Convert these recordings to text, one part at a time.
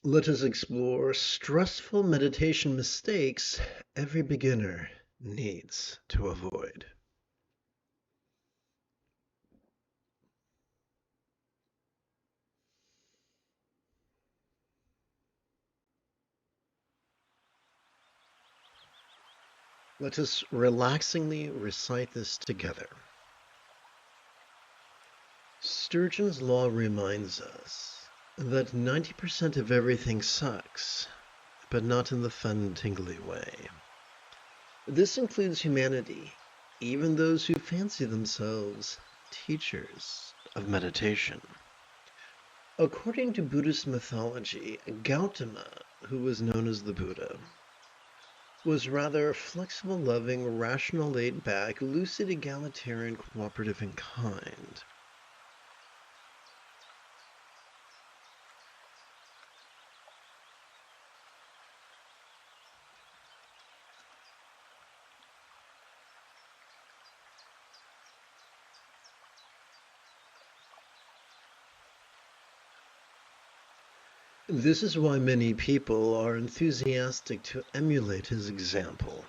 Let us explore stressful meditation mistakes every beginner needs to avoid. Let us relaxingly recite this together. Sturgeon's law reminds us that 90% of everything sucks, but not in the fun, tingly way. This includes humanity, even those who fancy themselves teachers of meditation. According to Buddhist mythology, Gautama, who was known as the Buddha, was rather flexible, loving, rational, laid-back, lucid, egalitarian, cooperative, and kind. This is why many people are enthusiastic to emulate his example.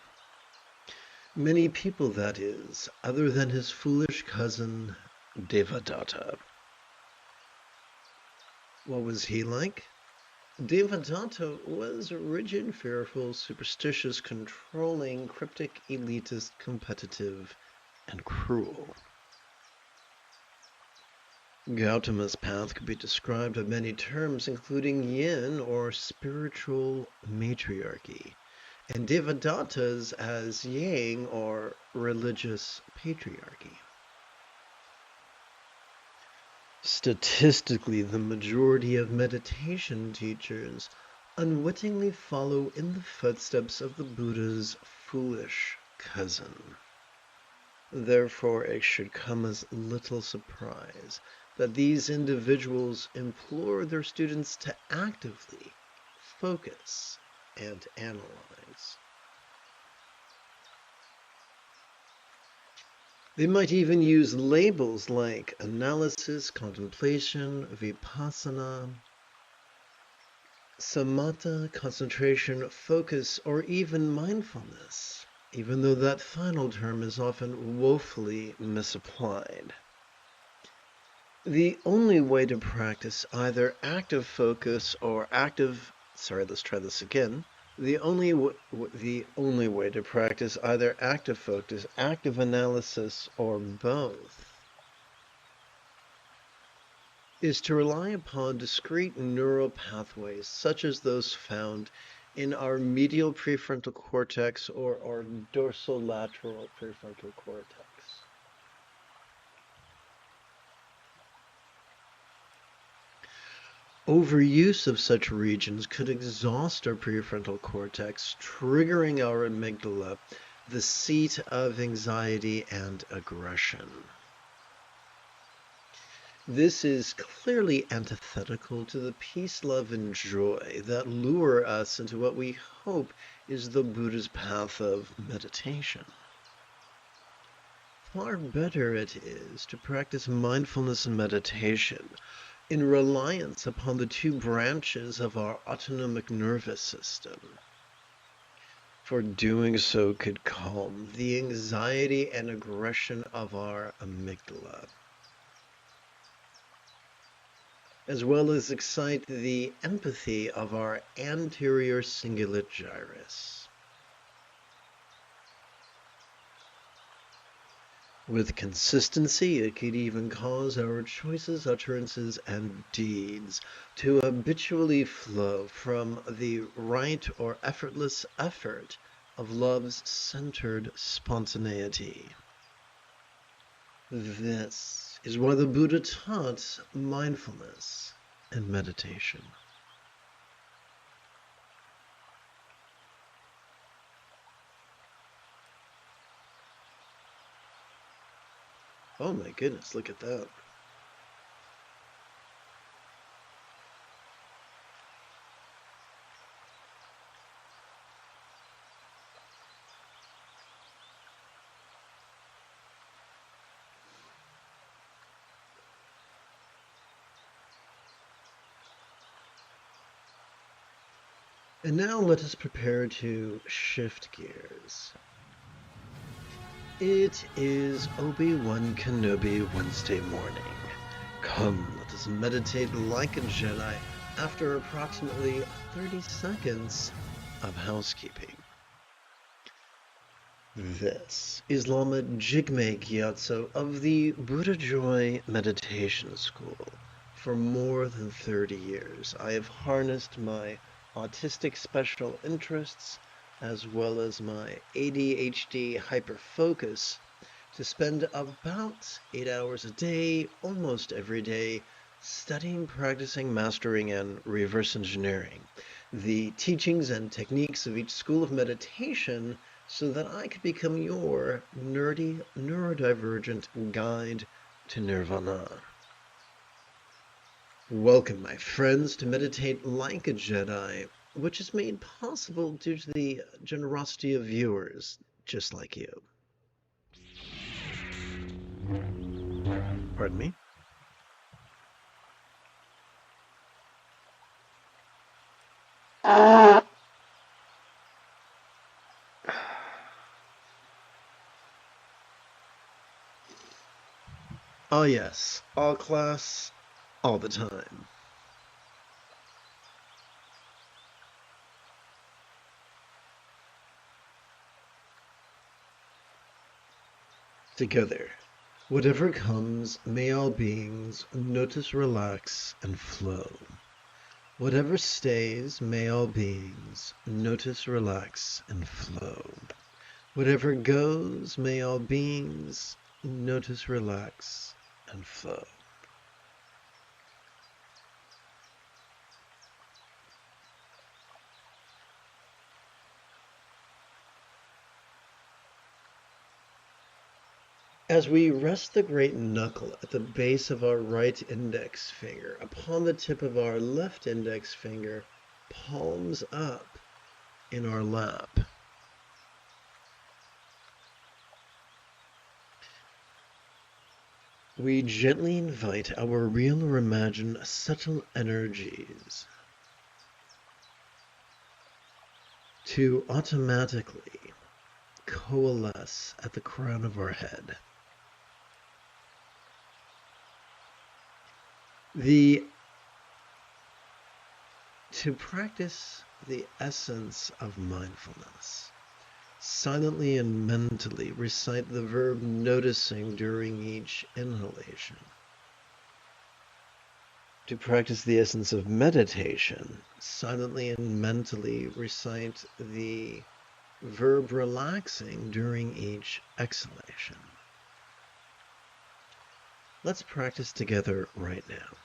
Many people, that is, other than his foolish cousin, Devadatta. What was he like? Devadatta was rigid, fearful, superstitious, controlling, cryptic, elitist, competitive, and cruel. Gautama's path could be described in many terms, including yin, or spiritual matriarchy, and Devadatta's as yang, or religious patriarchy. Statistically, the majority of meditation teachers unwittingly follow in the footsteps of the Buddha's foolish cousin. Therefore, it should come as little surprise that these individuals implore their students to actively focus and analyze. They might even use labels like analysis, contemplation, vipassana, samatha, concentration, focus, or even mindfulness, even though that final term is often woefully misapplied. The only way to practice either active focus or The only way to practice either active focus, active analysis, or both is to rely upon discrete neural pathways such as those found in our medial prefrontal cortex or our dorsolateral prefrontal cortex. Overuse of such regions could exhaust our prefrontal cortex, triggering our amygdala, the seat of anxiety and aggression. This is clearly antithetical to the peace, love, and joy that lure us into what we hope is the Buddha's path of meditation. Far better it is to practice mindfulness and meditation in reliance upon the two branches of our autonomic nervous system. For doing so could calm the anxiety and aggression of our amygdala, as well as excite the empathy of our anterior cingulate gyrus. With consistency, it could even cause our choices, utterances, and deeds to habitually flow from the right or effortless effort of love's centered spontaneity. This is why the Buddha taught mindfulness and meditation. Oh my goodness, look at that. And now let us prepare to shift gears. It is Obi-Wan Kenobi Wednesday morning. Come, let us meditate like a Jedi after approximately 30 seconds of housekeeping. This is Lama Jigme Gyatso of the Buddha Joy Meditation School. For more than 30 years, I have harnessed my autistic special interests as well as my ADHD hyperfocus to spend about 8 hours a day, almost every day, studying, practicing, mastering, and reverse engineering the teachings and techniques of each school of meditation so that I could become your nerdy, neurodivergent guide to nirvana. Welcome, my friends, to Meditate Like a Jedi, which is made possible due to the generosity of viewers just like you. Pardon me? Oh yes, all class, all the time. Together, whatever comes, may all beings notice, relax, and flow. Whatever stays, may all beings notice, relax, and flow. Whatever goes, may all beings notice, relax, and flow. As we rest the great knuckle at the base of our right index finger upon the tip of our left index finger, palms up in our lap, we gently invite our real or imagined subtle energies to automatically coalesce at the crown of our head. To practice the essence of mindfulness, silently and mentally recite the verb noticing during each inhalation. To practice the essence of meditation, silently and mentally recite the verb relaxing during each exhalation. Let's practice together right now.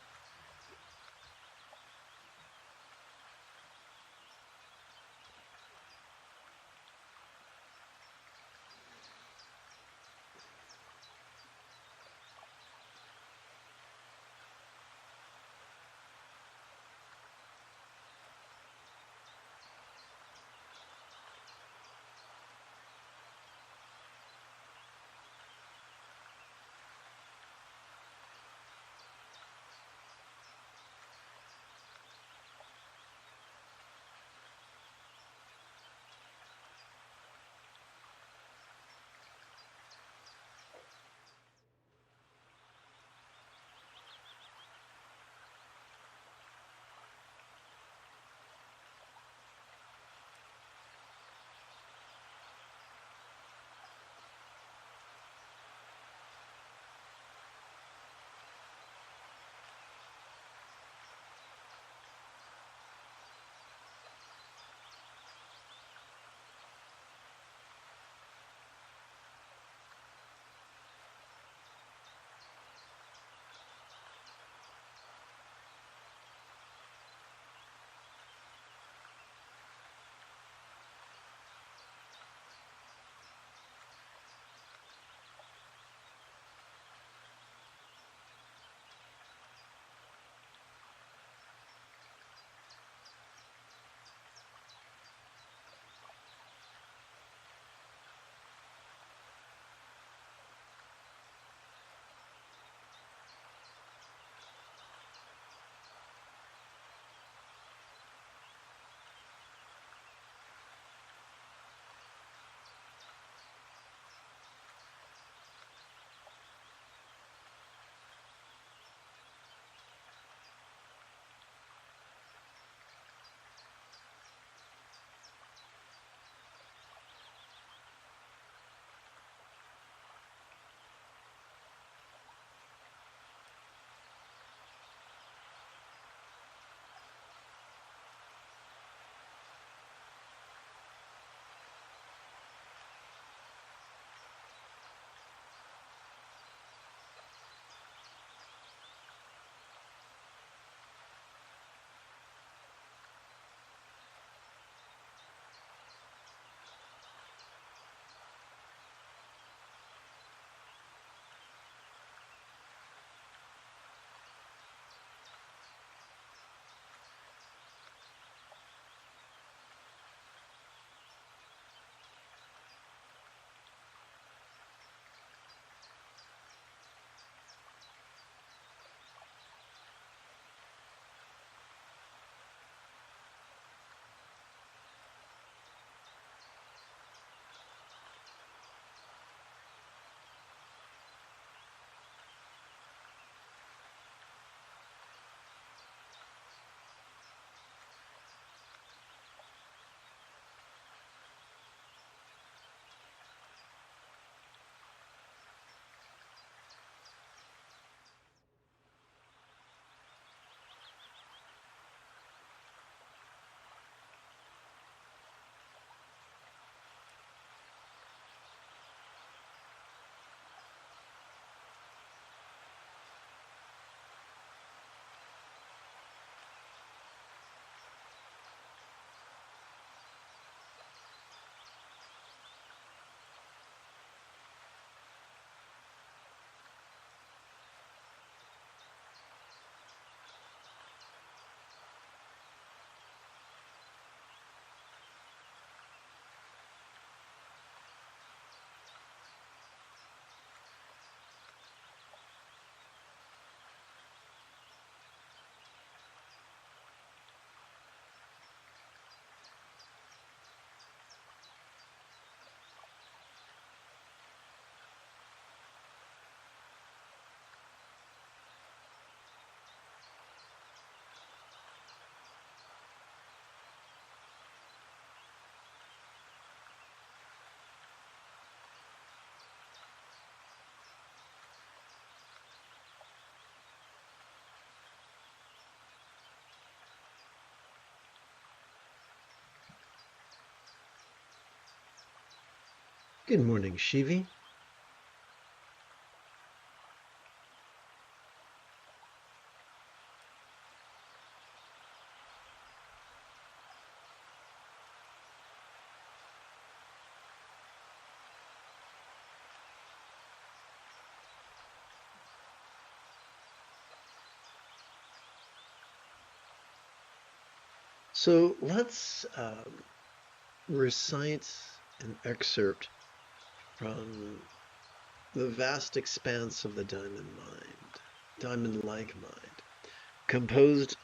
Good morning, Shivi. So let's recite an excerpt from the vast expanse of the diamond mind, diamond-like mind, composed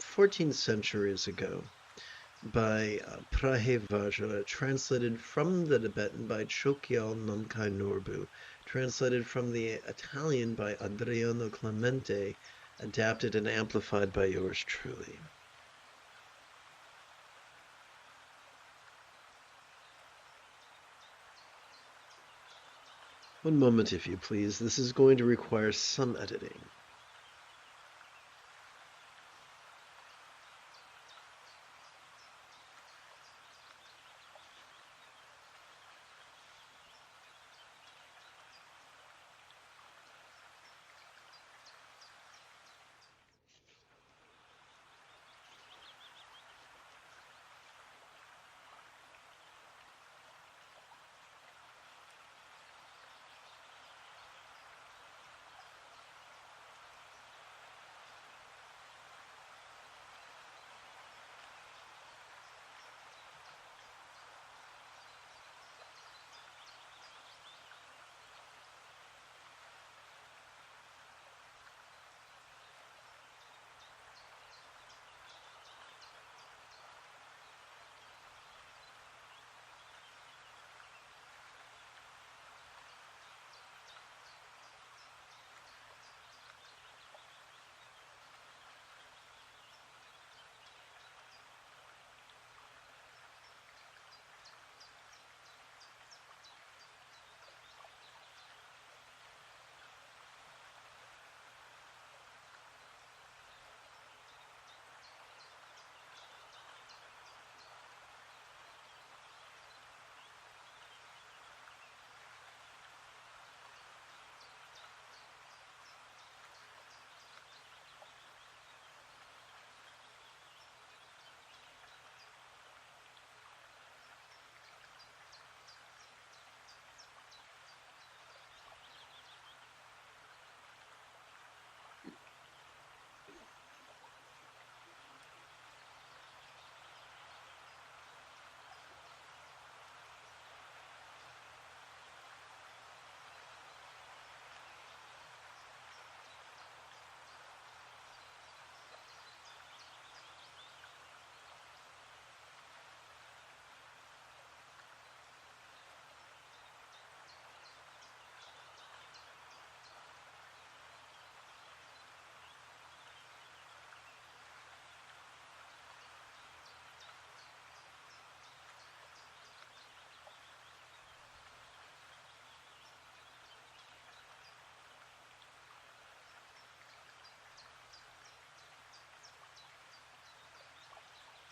14 centuries ago by Prahe translated from the Tibetan by Chokyal Namkai Norbu, translated from the Italian by Adriano Clemente, adapted and amplified by yours truly. One moment, if you please. This is going to require some editing.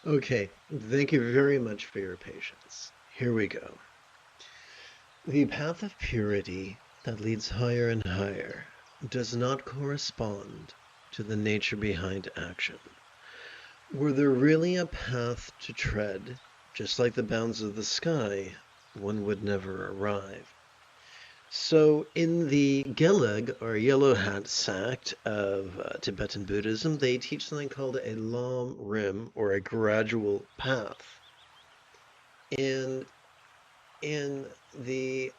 Okay, thank you very much for your patience. Here we go. The path of purity that leads higher and higher does not correspond to the nature behind action. Were there really a path to tread, just like the bounds of the sky, one would never arrive. So in the Geleg, or Yellow Hat sect of Tibetan Buddhism, they teach something called a Lam Rim, or a gradual path. And in the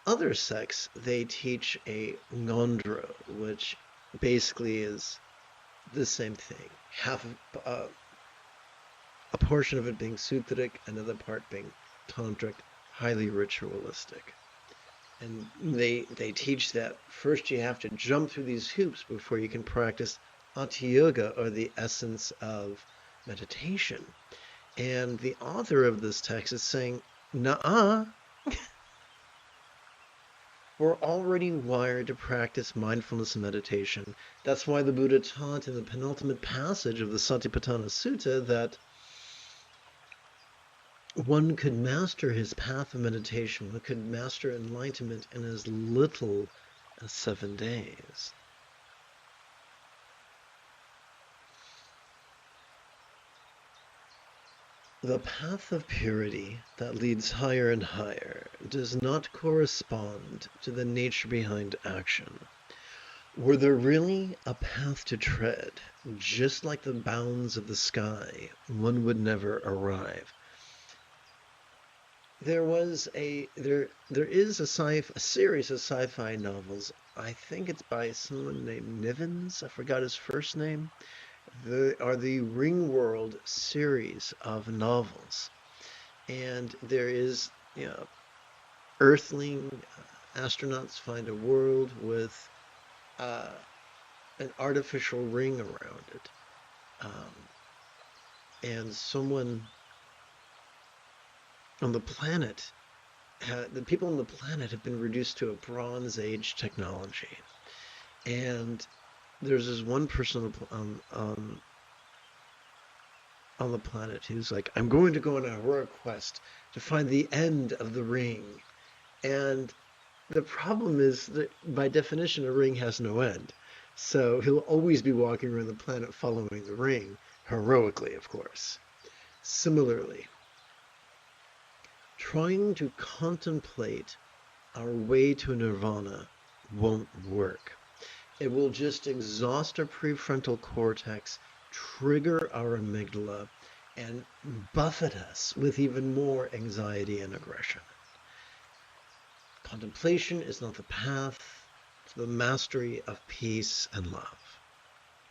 other sects, they teach a Ngondro, which basically is the same thing. Half of, a portion of it being sutric, another part being tantric, highly ritualistic. And they teach that first you have to jump through these hoops before you can practice Hatha Yoga, or the essence of meditation. And the author of this text is saying, nuh-uh, we're already wired to practice mindfulness and meditation. That's why the Buddha taught in the penultimate passage of the Satipatthana Sutta that one could master his path of meditation, one could master enlightenment in as little as 7 days. The path of purity that leads higher and higher does not correspond to the nature behind action. Were there really a path to tread, just like the bounds of the sky, one would never arrive. There is a series of sci-fi novels. I think it's by someone named Nivens. I forgot his first name. They are the Ringworld series of novels, and there is, Earthling astronauts find a world with an artificial ring around it, and someone on the planet, the people on the planet have been reduced to a Bronze Age technology, and there's this one person on the planet who's like, I'm going to go on a heroic quest to find the end of the ring. And the problem is that by definition, a ring has no end. So he'll always be walking around the planet following the ring, heroically, of course. Similarly, trying to contemplate our way to nirvana won't work. It will just exhaust our prefrontal cortex, trigger our amygdala, and buffet us with even more anxiety and aggression. Contemplation is not the path to the mastery of peace and love.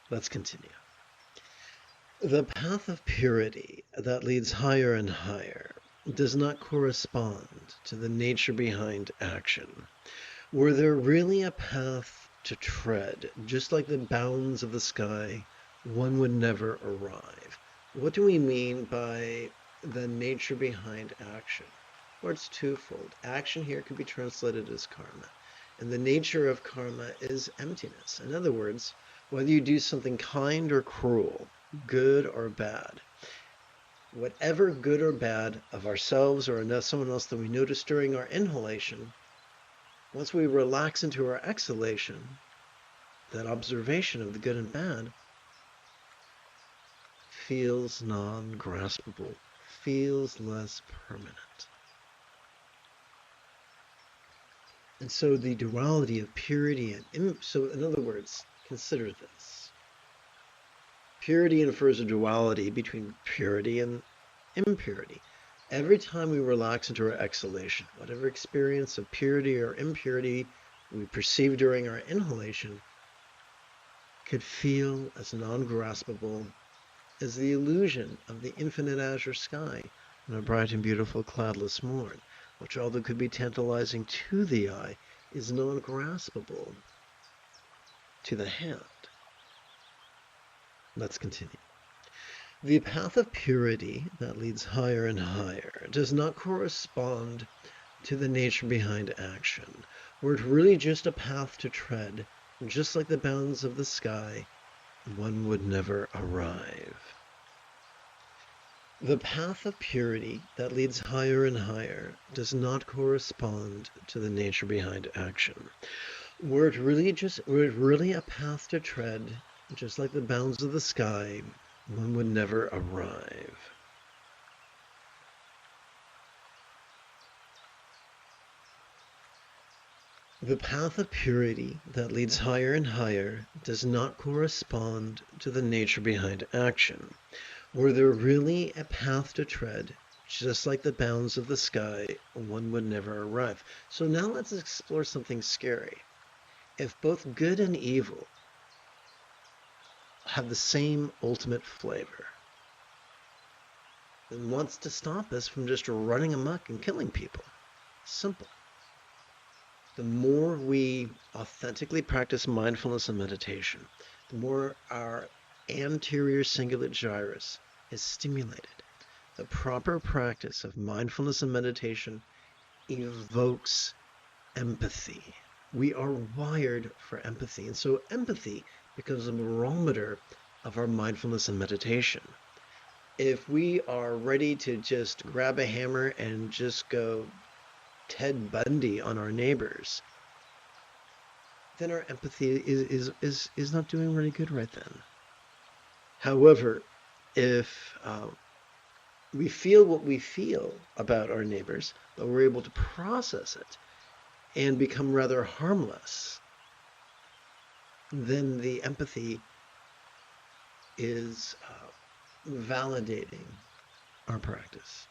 Let's continue. The path of purity that leads higher and higher does not correspond to the nature behind action. Were there really a path to tread, just like the bounds of the sky, one would never arrive. What do we mean by the nature behind action? Well, it's twofold. Action here could be translated as karma, and the nature of karma is emptiness. In other words, whether you do something kind or cruel, good or bad, whatever good or bad of ourselves or someone else that we notice during our inhalation, once we relax into our exhalation, that observation of the good and bad feels non-graspable, feels less permanent. And so the duality of purity and so in other words, consider this. Purity infers a duality between purity and impurity. Every time we relax into our exhalation, whatever experience of purity or impurity we perceive during our inhalation could feel as non-graspable as the illusion of the infinite azure sky on a bright and beautiful cloudless morn, which, although could be tantalizing to the eye, is non-graspable to the hand. Let's continue. The path of purity that leads higher and higher does not correspond to the nature behind action. Were it really just a path to tread, just like the bounds of the sky, one would never arrive. The path of purity that leads higher and higher does not correspond to the nature behind action. Were it really a path to tread, just like the bounds of the sky, one would never arrive. The path of purity that leads higher and higher does not correspond to the nature behind action. Were there really a path to tread, just like the bounds of the sky, one would never arrive. So now let's explore something scary. If both good and evil have the same ultimate flavor, then what's to stop us from just running amok and killing people? Simple. The more we authentically practice mindfulness and meditation, the more our anterior cingulate gyrus is stimulated. The proper practice of mindfulness and meditation evokes empathy. We are wired for empathy, and so empathy becomes a barometer of our mindfulness and meditation. If we are ready to just grab a hammer and just go Ted Bundy on our neighbors, then our empathy is not doing really good right then. However, if we feel what we feel about our neighbors, but we're able to process it and become rather harmless, then the empathy is validating our practice.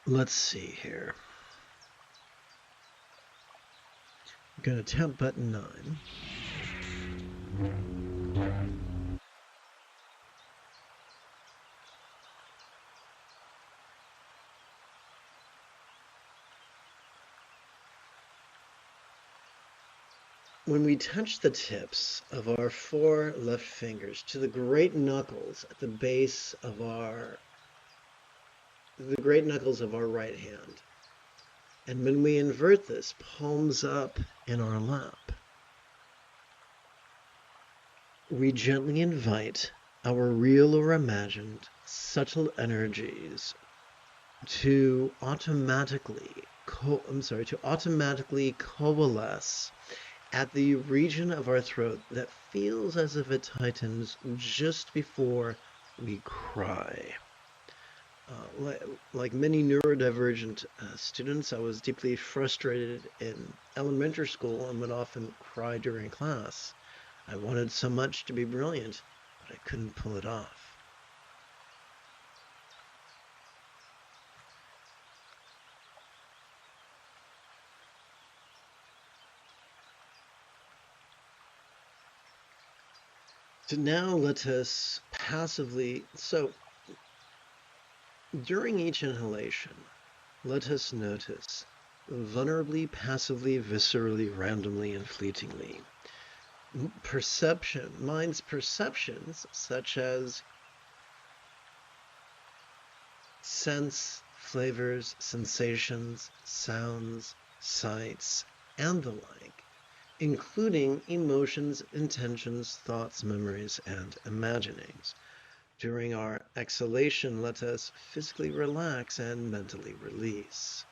Let's see here. I'm going to tap button 9. When we touch the tips of our 4 left fingers to the great knuckles at the base of the great knuckles of our right hand, and when we invert this, palms up in our lap, we gently invite our real or imagined subtle energies to automatically coalesce at the region of our throat that feels as if it tightens just before we cry. Like many neurodivergent students, I was deeply frustrated in elementary school and would often cry during class. I wanted so much to be brilliant, but I couldn't pull it off. So now let us during each inhalation, let us notice vulnerably, passively, viscerally, randomly, and fleetingly. Mind's perceptions, such as sense, flavors, sensations, sounds, sights, and the like, including emotions, intentions, thoughts, memories, and imaginings. During our exhalation, let us physically relax and mentally release.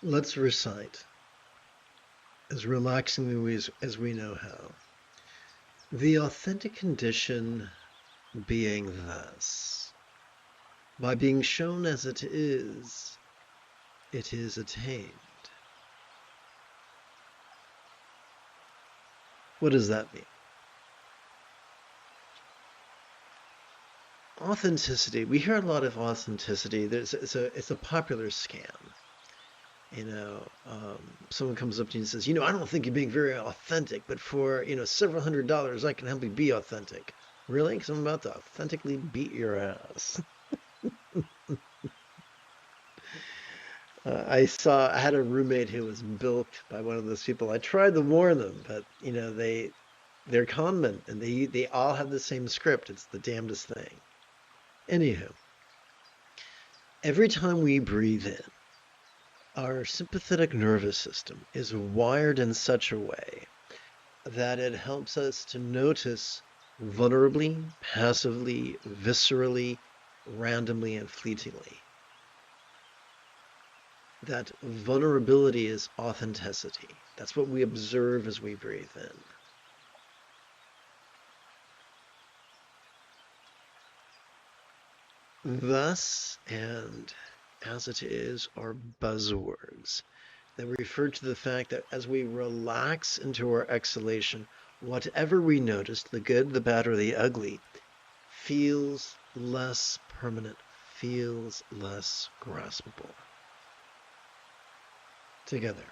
Let's recite, as relaxingly as we know how. The authentic condition being thus. By being shown as it is attained. What does that mean? Authenticity. We hear a lot of authenticity. It's a popular scam. Someone comes up to you and says, I don't think you're being very authentic, but for, several $100s, I can help you be authentic. Really? Because I'm about to authentically beat your ass. I had a roommate who was bilked by one of those people. I tried to warn them, but, they're con men, and they all have the same script. It's the damnedest thing. Anywho, every time we breathe in, our sympathetic nervous system is wired in such a way that it helps us to notice vulnerably, passively, viscerally, randomly, and fleetingly. That vulnerability is authenticity. That's what we observe as we breathe in. Thus and as it is are buzzwords that refer to the fact that as we relax into our exhalation, whatever we notice, the good, the bad, or the ugly, feels less permanent, feels less graspable. Together.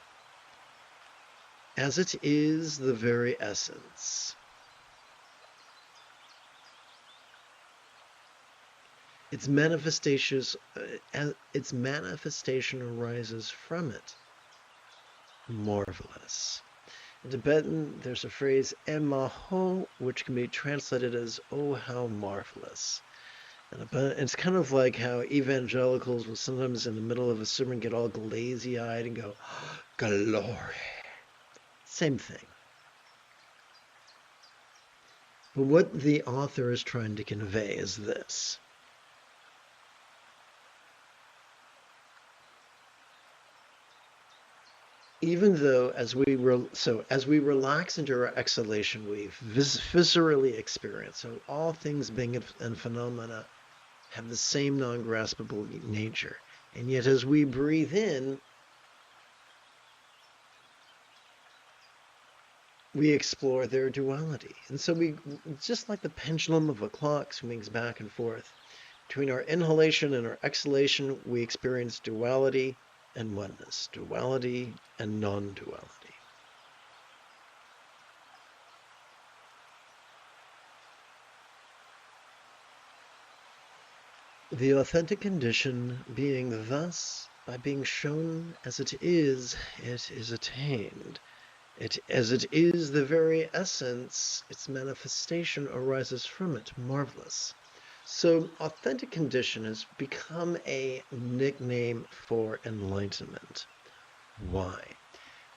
As it is the very essence. Its manifestation arises from it. Marvelous. In Tibetan, there's a phrase, "Emaho," which can be translated as, "Oh, how marvelous." And it's kind of like how evangelicals will sometimes in the middle of a sermon get all glazy-eyed and go, "Glory." Same thing. But what the author is trying to convey is this. Even though as we relax into our exhalation, we viscerally experience. So all things, being and phenomena, have the same non-graspable nature. And yet as we breathe in, we explore their duality. And so just like the pendulum of a clock swings back and forth, between our inhalation and our exhalation, we experience duality and oneness, duality and non-duality. The authentic condition being thus, by being shown as it is attained. As it is the very essence, its manifestation arises from it. Marvelous. So authentic condition has become a nickname for enlightenment. Why?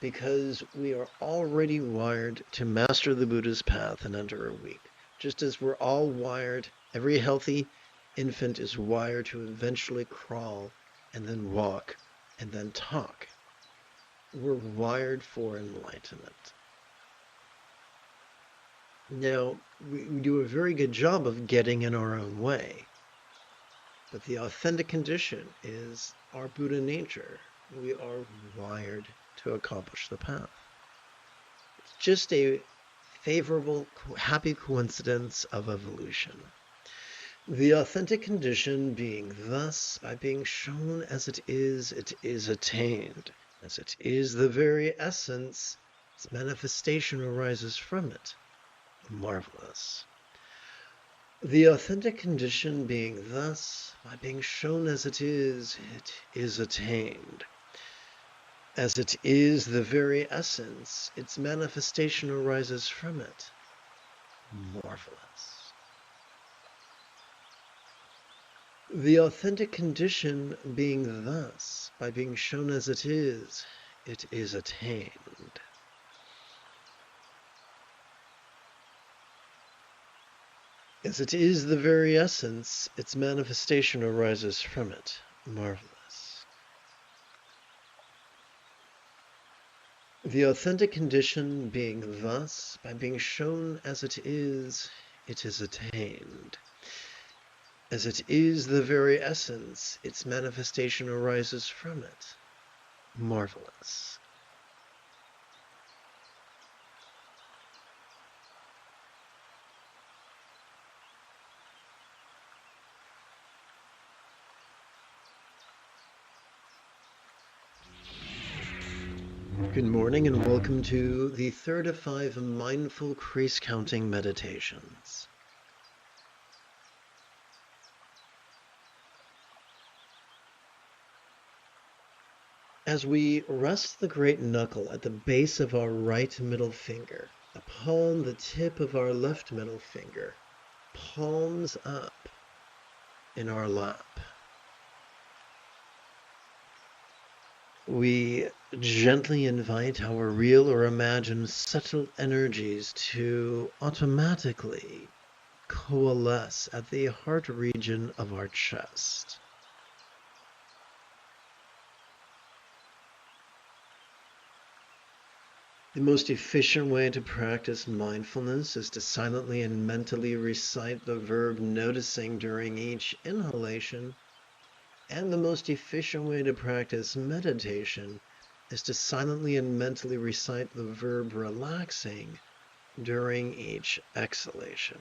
Because we are already wired to master the Buddha's path and enter a week. Just as we're all wired, every healthy infant is wired to eventually crawl and then walk and then talk. We're wired for enlightenment. Now, we do a very good job of getting in our own way. But the authentic condition is our Buddha nature. We are wired to accomplish the path. It's just a favorable, happy coincidence of evolution. The authentic condition being thus, by being shown as it is attained. As it is the very essence, its manifestation arises from it. Marvelous. The authentic condition being thus, by being shown as it is attained. As it is the very essence, its manifestation arises from it. Marvelous. The authentic condition being thus, by being shown as it is attained. As it is the very essence, its manifestation arises from it. Marvelous. The authentic condition being thus, by being shown as it is attained. As it is the very essence, its manifestation arises from it. Marvelous. Good morning and welcome to the third of 5 mindful crease counting meditations. As we rest the great knuckle at the base of our right middle finger upon the tip of our left middle finger, palms up in our lap, we gently invite our real or imagined subtle energies to automatically coalesce at the heart region of our chest. The most efficient way to practice mindfulness is to silently and mentally recite the verb noticing during each inhalation. And the most efficient way to practice meditation is to silently and mentally recite the verb relaxing during each exhalation.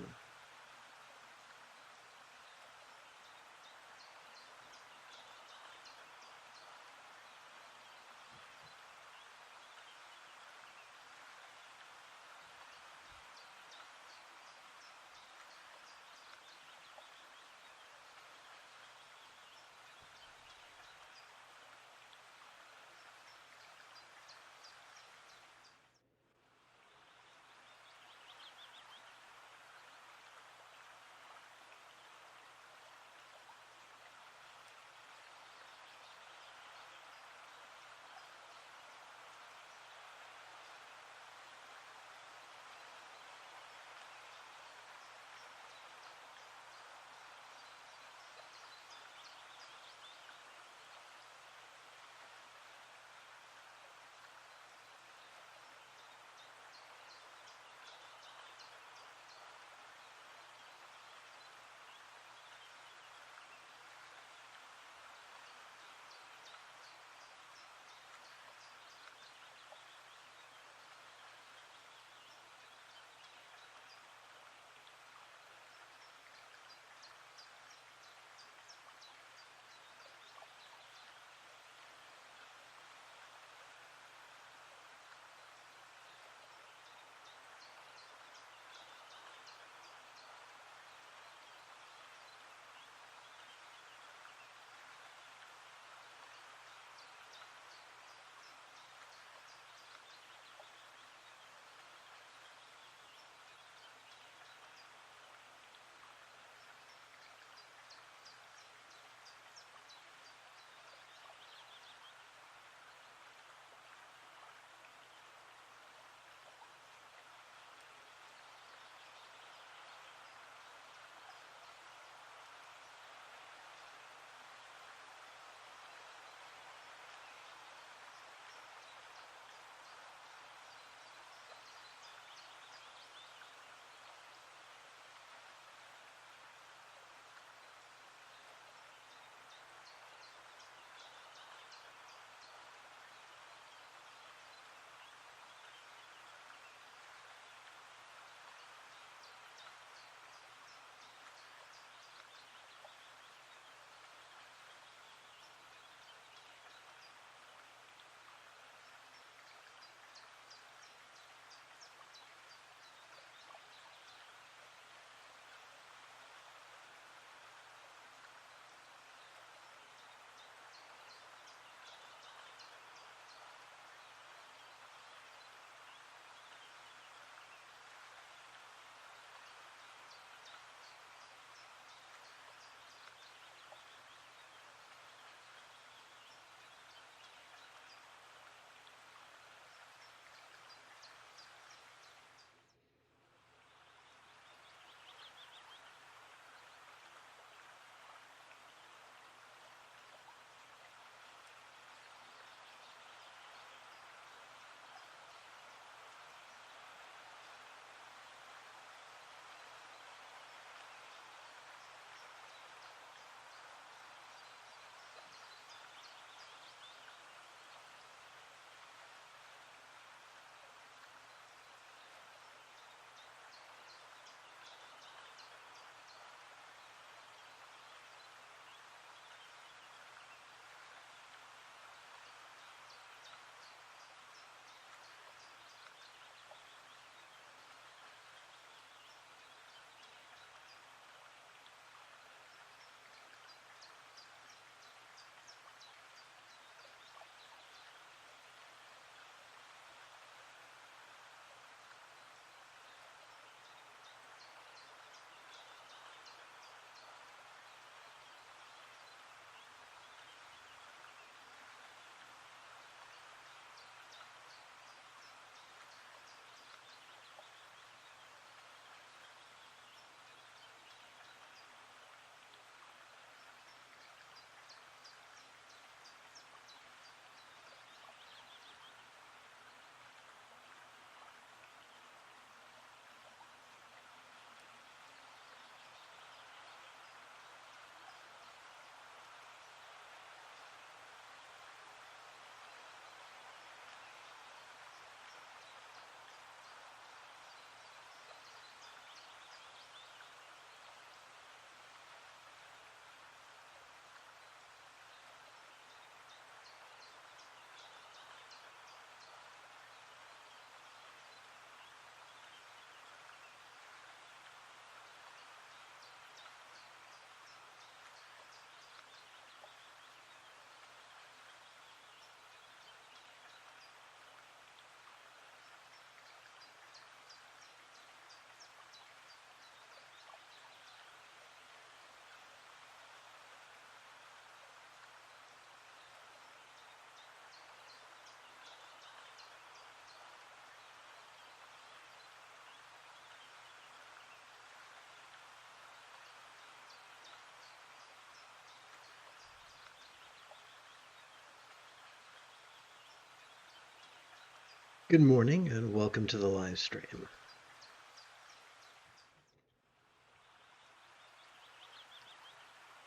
Good morning and welcome to the live stream.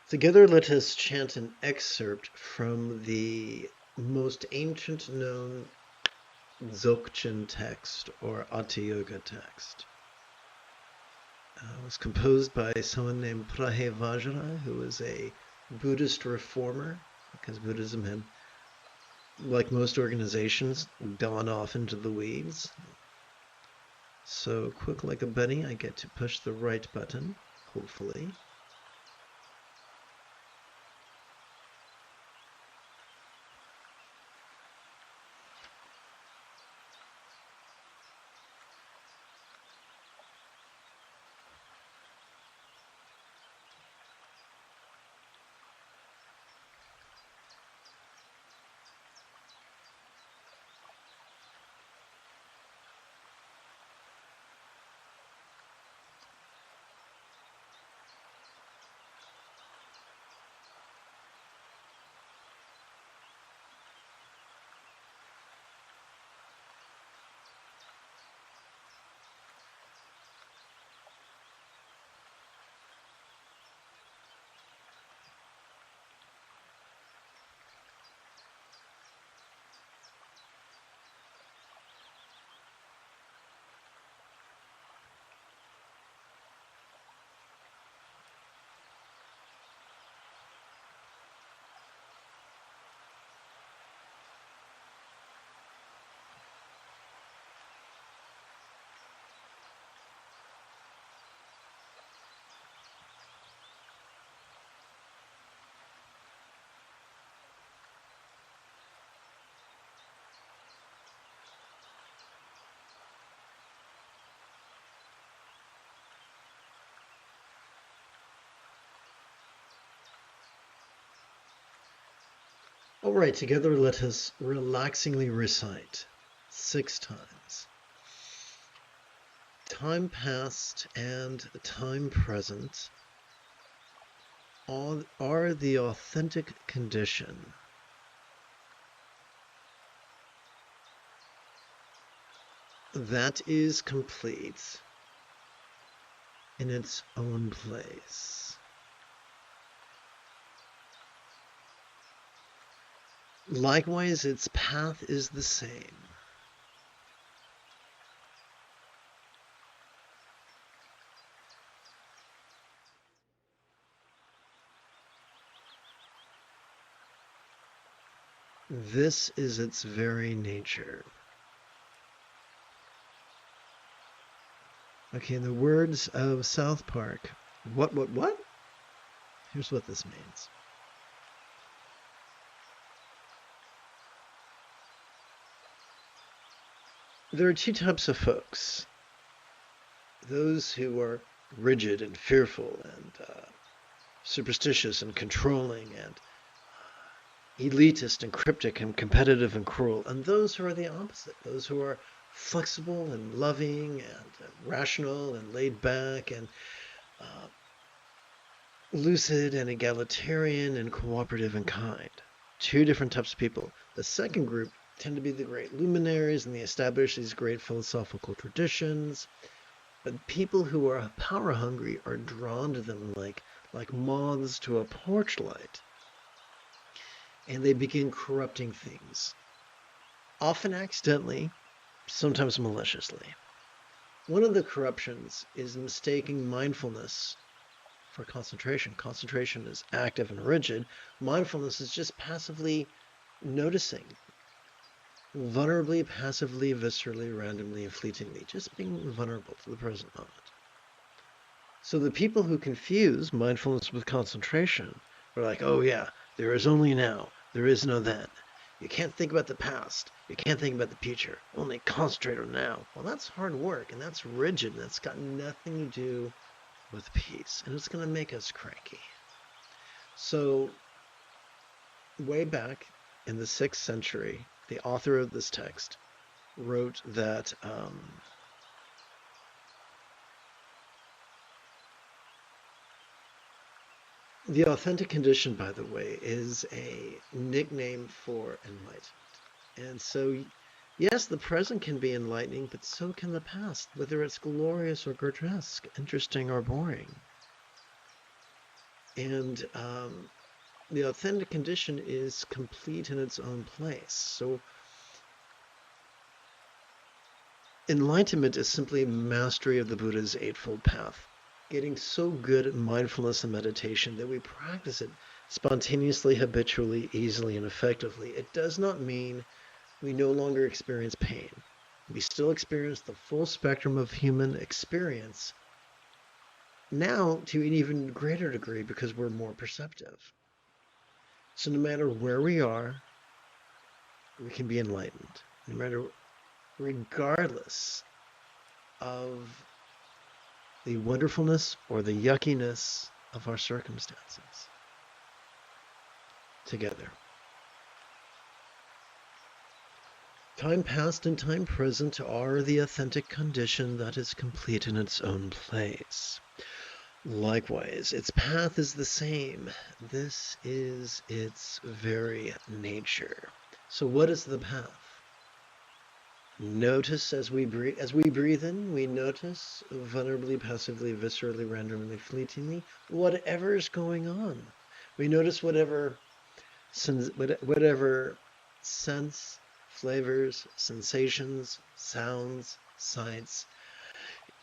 Together let us chant an excerpt from the most ancient known Dzogchen text or Ati-yoga text. It was composed by someone named Prahe Vajra, who was a Buddhist reformer, because Buddhism had, like most organizations, gone off into the weeds. So quick like a bunny, I get to push the right button, hopefully. All right, together let us relaxingly recite 6 times. Time past and time present are the authentic condition. That is complete in its own place. Likewise, its path is the same. This is its very nature. Okay, in the words of South Park, what? Here's what this means. There are 2 types of folks. Those who are rigid and fearful and superstitious and controlling and elitist and cryptic and competitive and cruel, and those who are the opposite, those who are flexible and loving and rational and laid back and lucid and egalitarian and cooperative and kind. 2 different types of people. The second group tend to be the great luminaries, and they establish these great philosophical traditions. But people who are power hungry are drawn to them like moths to a porch light. And they begin corrupting things. Often accidentally, sometimes maliciously. One of the corruptions is mistaking mindfulness for concentration. Concentration is active and rigid. Mindfulness is just passively noticing. Vulnerably, passively, viscerally, randomly, and fleetingly. Just being vulnerable to the present moment. So the people who confuse mindfulness with concentration are like, oh yeah, there is only now. There is no then. You can't think about the past. You can't think about the future. Only concentrate on now. Well, that's hard work, and that's rigid, and that's got nothing to do with peace, and it's going to make us cranky. So way back in the 6th century, the author of this text wrote that the authentic condition, by the way, is a nickname for enlightenment. And so Yes, the present can be enlightening, but so can the past, whether it's glorious or grotesque, interesting or boring. And the authentic condition is complete in its own place. So enlightenment is simply mastery of the Buddha's Eightfold Path, getting so good at mindfulness and meditation that we practice it spontaneously, habitually, easily, and effectively. It does not mean we no longer experience pain. We still experience the full spectrum of human experience, now to an even greater degree because we're more perceptive. So no matter where we are, we can be enlightened. No matter, regardless of the wonderfulness or the yuckiness of our circumstances. Together. Time past and time present are the authentic condition that is complete in its own place. Likewise, its path is the same. This is its very nature. So what is the path? Notice as we breathe in, we notice vulnerably, passively, viscerally, randomly, fleetingly, whatever is going on. We notice whatever sense, flavors, sensations, sounds, sights,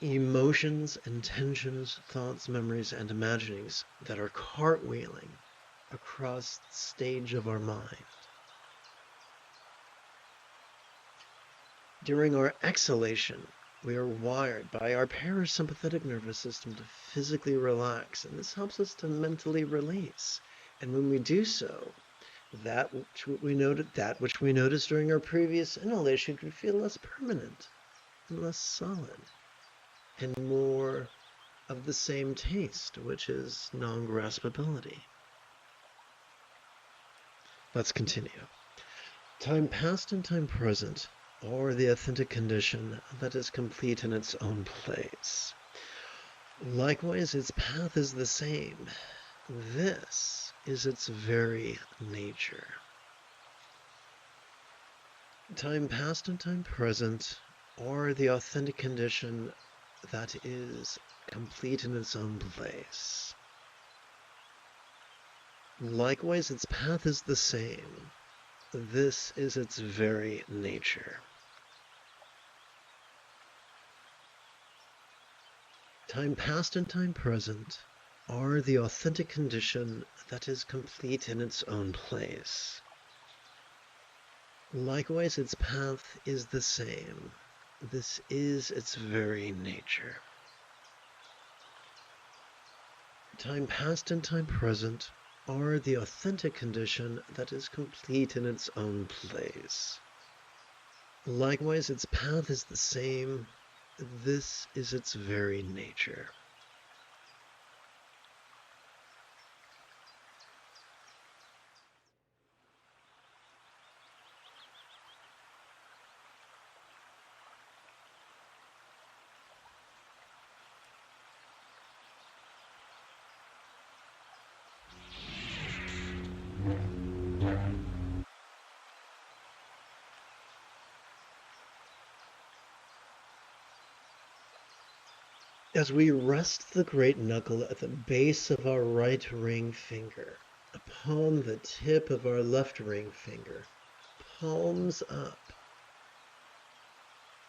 emotions, intentions, thoughts, memories, and imaginings that are cartwheeling across the stage of our mind. During our exhalation, we are wired by our parasympathetic nervous system to physically relax, and this helps us to mentally release. And when we do so, that which we noticed during our previous inhalation can feel less permanent and less solid, and more of the same taste, which is non-graspability. Let's continue. Time past and time present are the authentic condition that is complete in its own place. Likewise, its path is the same. This is its very nature. Time past and time present are the authentic condition that is complete in its own place. Likewise, its path is the same. This is its very nature. Time past and time present are the authentic condition that is complete in its own place. Likewise, its path is the same. This is its very nature. Time past and time present are the authentic condition that is complete in its own place. Likewise, its path is the same. This is its very nature. As we rest the great knuckle at the base of our right ring finger upon the tip of our left ring finger, palms up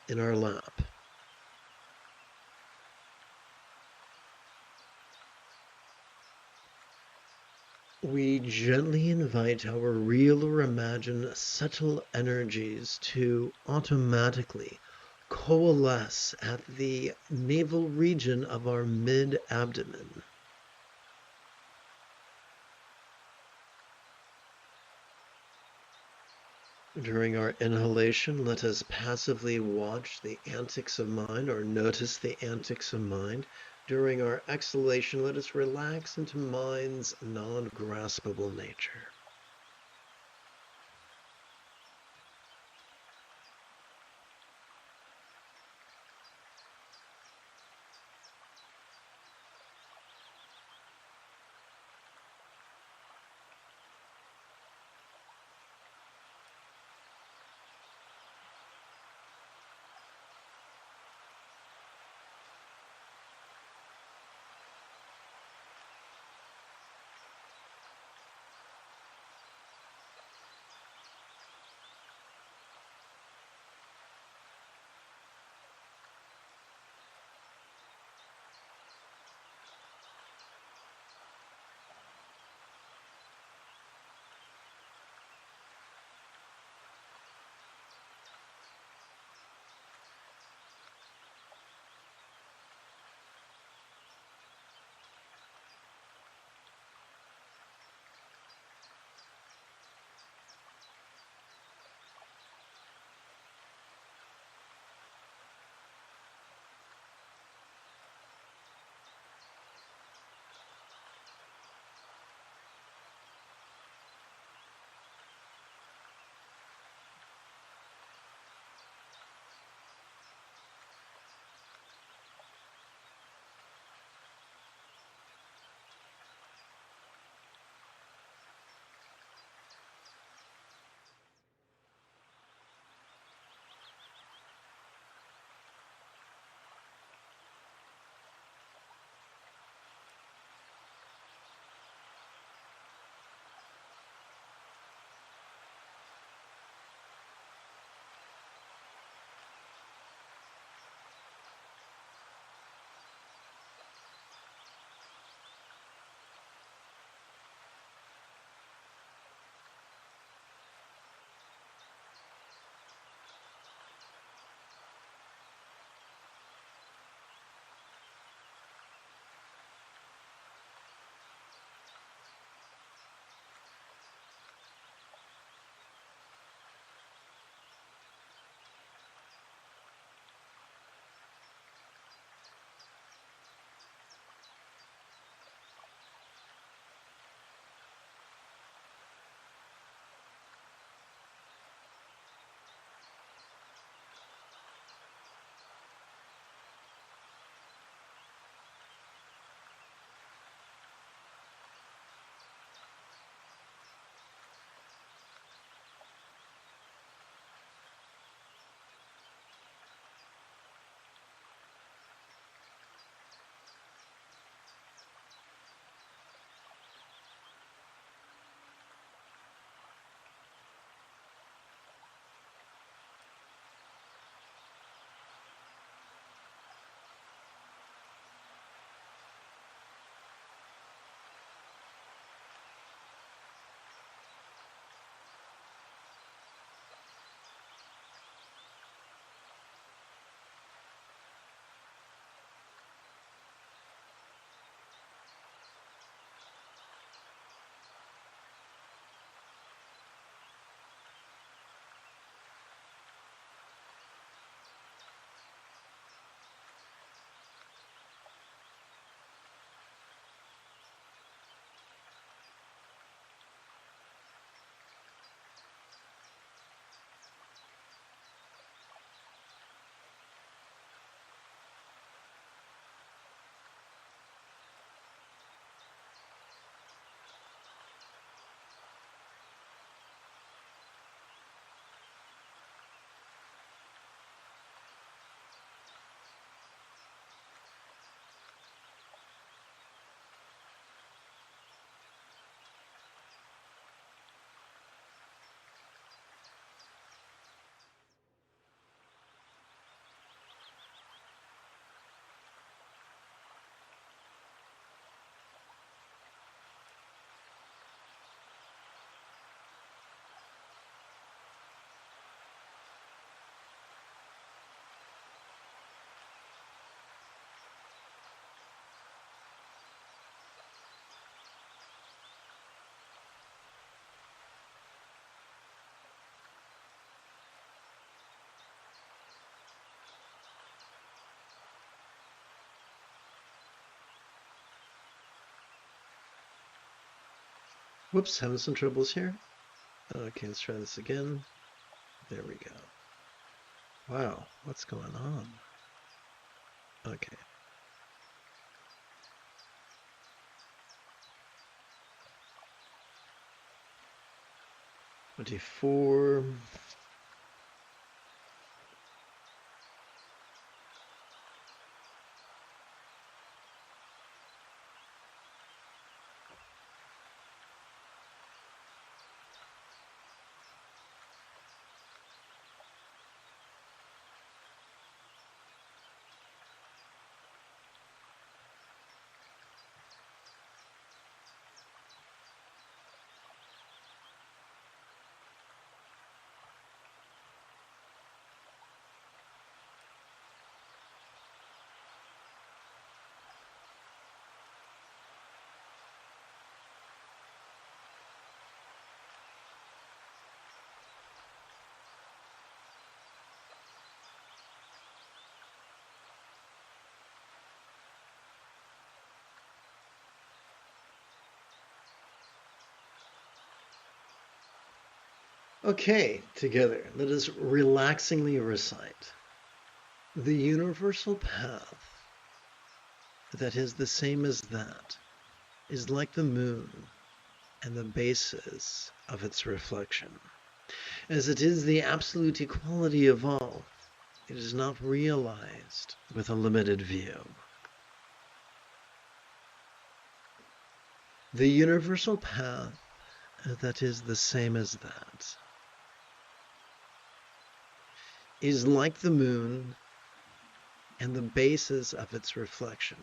in our lap, we gently invite our real or imagined subtle energies to automatically coalesce at the navel region of our mid-abdomen. During our inhalation, let us passively watch the antics of mind or notice the antics of mind. During our exhalation, let us relax into mind's non-graspable nature. Whoops, having some troubles here. Okay, let's try this again. There we go. Wow, what's going on? Okay. $24. Okay, together, let us relaxingly recite. The universal path that is the same as that is like the moon and the basis of its reflection. As it is the absolute equality of all, it is not realized with a limited view. The universal path that is the same as that is like the moon and the basis of its reflection.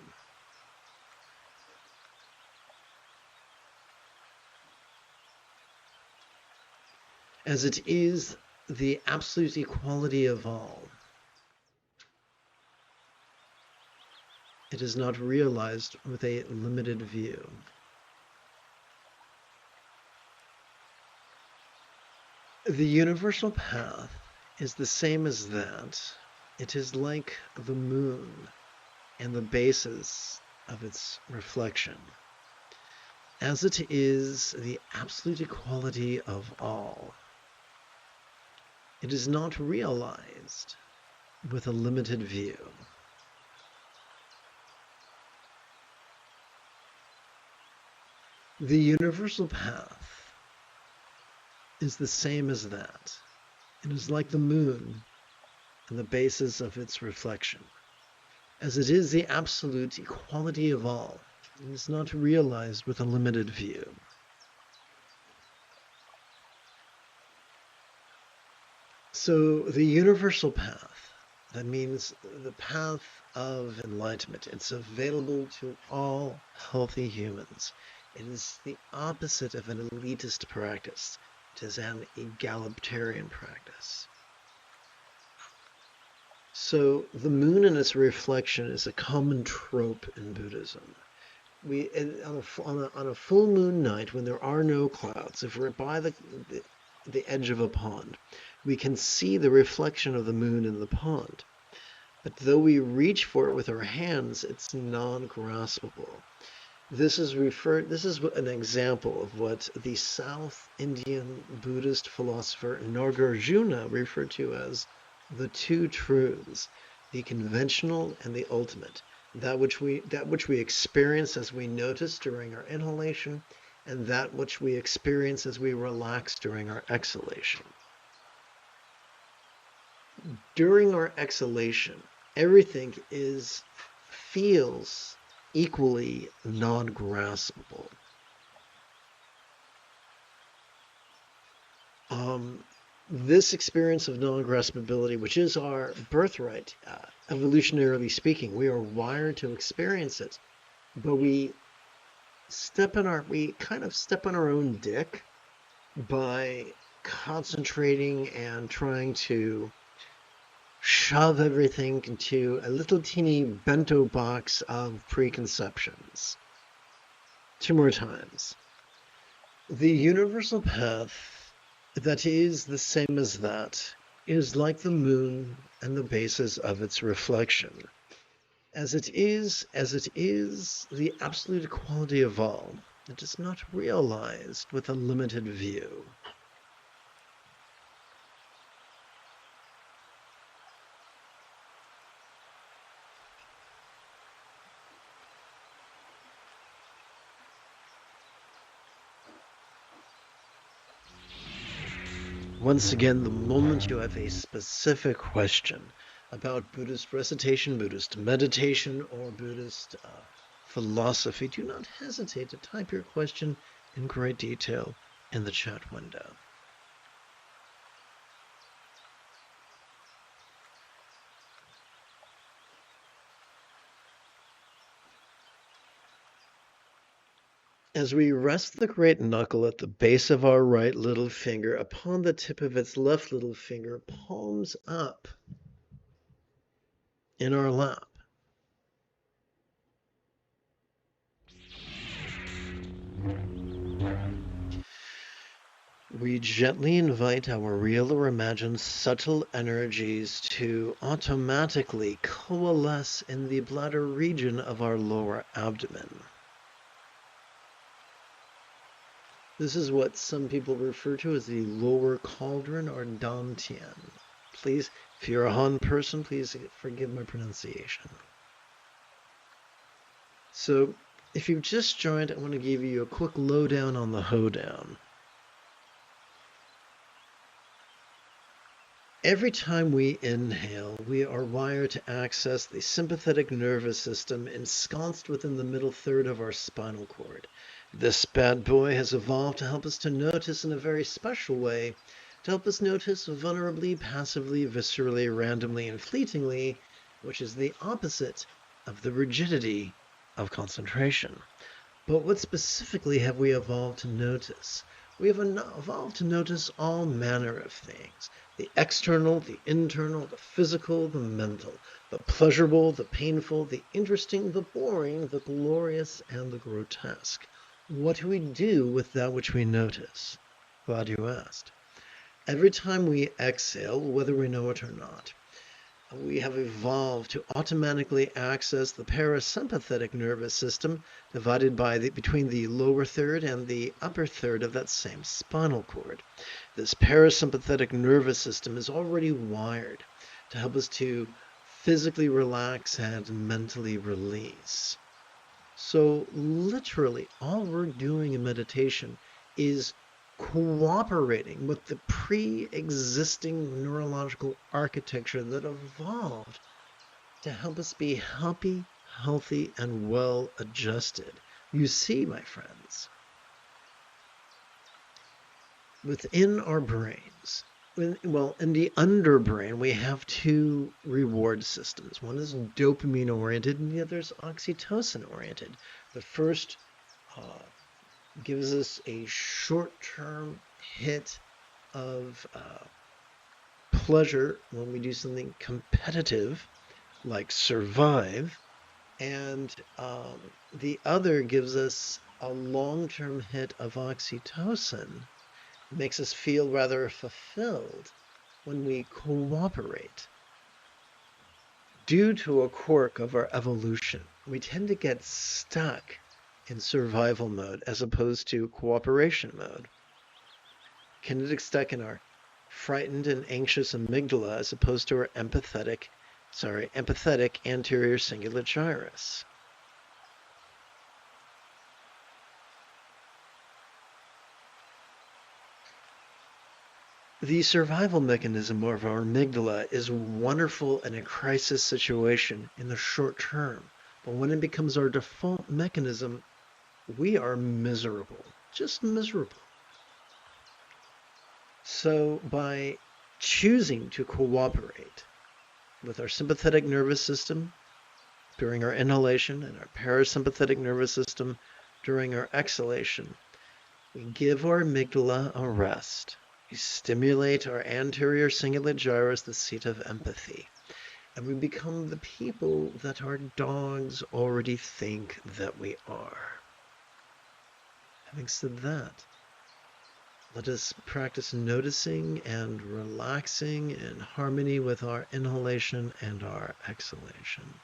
As it is the absolute equality of all, it is not realized with a limited view. The universal path is the same as that. It is like the moon and the basis of its reflection. As it is the absolute equality of all, it is not realized with a limited view. The universal path is the same as that. It is like the moon and the basis of its reflection. As it is the absolute equality of all, it is not realized with a limited view. So the universal path, that means the path of enlightenment, it's available to all healthy humans. It is the opposite of an elitist practice. It is an egalitarian practice. So the moon and its reflection is a common trope in Buddhism. On a full moon night, when there are no clouds, if we're by the edge of a pond, we can see the reflection of the moon in the pond. But though we reach for it with our hands, it's non-graspable. This is an example of what the South Indian Buddhist philosopher Nagarjuna referred to as the two truths, the conventional and the ultimate, that which we experience as we notice during our inhalation, and that which we experience as we relax during our exhalation. During our exhalation, everything feels equally non-graspable. This experience of non-graspability, which is our birthright, evolutionarily speaking, we are wired to experience it, but we kind of step on our own dick by concentrating and trying to shove everything into a little teeny bento box of preconceptions. Two more times. The universal path that is the same as that is like the moon and the basis of its reflection. As it is the absolute equality of all, It is not realized with a limited view. Once again, the moment you have a specific question about Buddhist recitation, Buddhist meditation, or Buddhist philosophy, do not hesitate to type your question in great detail in the chat window. As we rest the great knuckle at the base of our right little finger upon the tip of its left little finger, palms up in our lap. We gently invite our real or imagined subtle energies to automatically coalesce in the bladder region of our lower abdomen. This is what some people refer to as the lower cauldron or dantian. Please, if you're a Han person, please forgive my pronunciation. So, if you've just joined, I want to give you a quick lowdown on the hoedown. Every time we inhale, we are wired to access the sympathetic nervous system ensconced within the middle third of our spinal cord. This bad boy has evolved to help us to notice in a very special way, to help us notice vulnerably, passively, viscerally, randomly, and fleetingly, which is the opposite of the rigidity of concentration. But what specifically have we evolved to notice? We have evolved to notice all manner of things. The external, the internal, the physical, the mental, the pleasurable, the painful, the interesting, the boring, the glorious, and the grotesque. What do we do with that which we notice? Glad you asked. Every time we exhale, whether we know it or not, we have evolved to automatically access the parasympathetic nervous system divided between the lower third and the upper third of that same spinal cord. This parasympathetic nervous system is already wired to help us to physically relax and mentally release. So literally all we're doing in meditation is cooperating with the pre-existing neurological architecture that evolved to help us be happy, healthy, and well adjusted. You see, my friends, within our brains, in the underbrain, we have two reward systems. One is dopamine-oriented, and the other is oxytocin-oriented. The first gives us a short-term hit of pleasure when we do something competitive, like survive, and the other gives us a long-term hit of oxytocin. It makes us feel rather fulfilled when we cooperate. Due to a quirk of our evolution, we tend to get stuck in survival mode as opposed to cooperation mode. Can it get stuck in our frightened and anxious amygdala as opposed to our empathetic anterior cingulate gyrus? The survival mechanism of our amygdala is wonderful in a crisis situation in the short term, but when it becomes our default mechanism, we are miserable, just miserable. So by choosing to cooperate with our sympathetic nervous system during our inhalation and our parasympathetic nervous system during our exhalation, we give our amygdala a rest. We stimulate our anterior cingulate gyrus, the seat of empathy, and we become the people that our dogs already think that we are. Having said that, let us practice noticing and relaxing in harmony with our inhalation and our exhalation.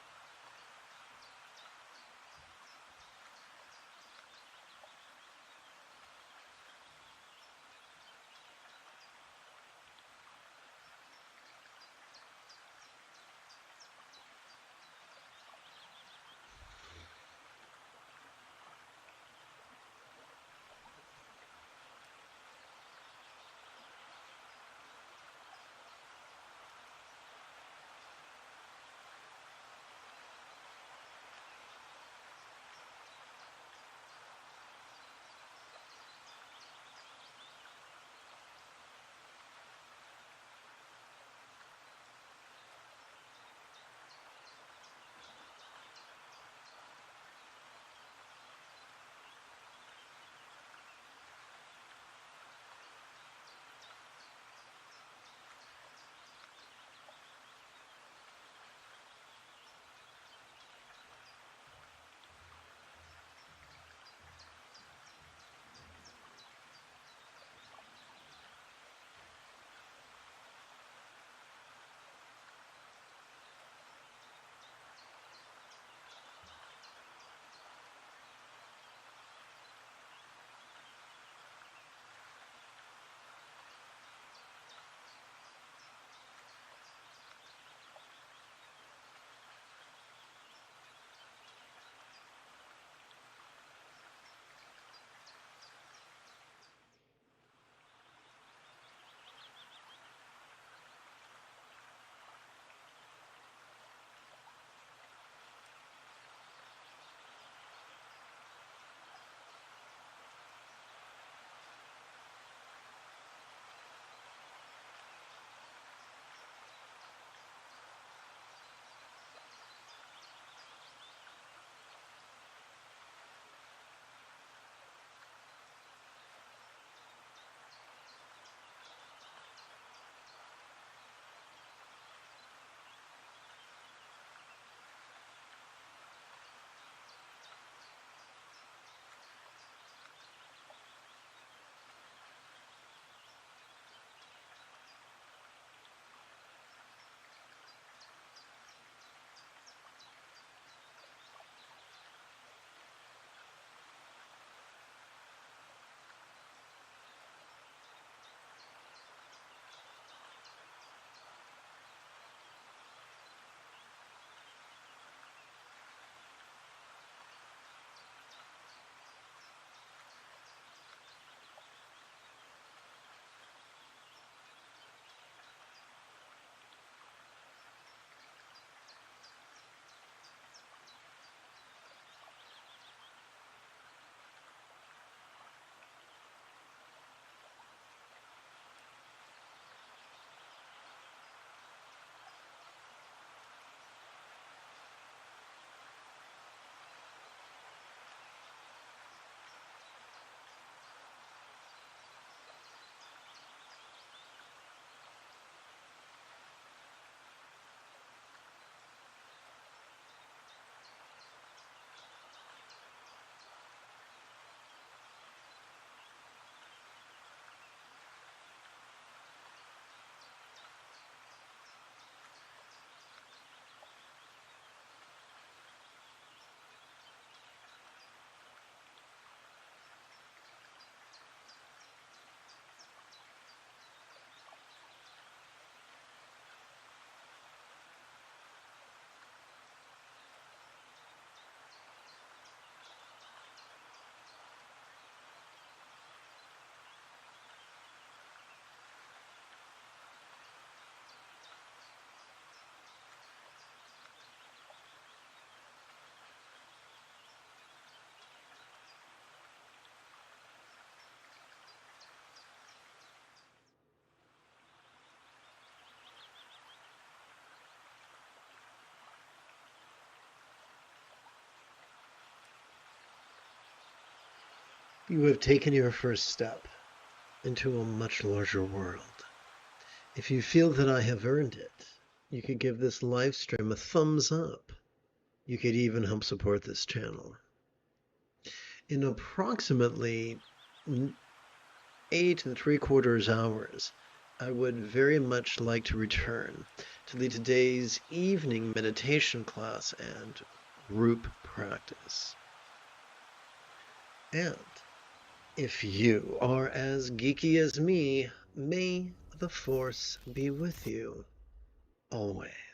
You have taken your first step into a much larger world. If you feel that I have earned it, you could give this live stream a thumbs up. You could even help support this channel. In approximately 8 3/4 hours, I would very much like to return to lead today's evening meditation class and group practice. And if you are as geeky as me, may the Force be with you always.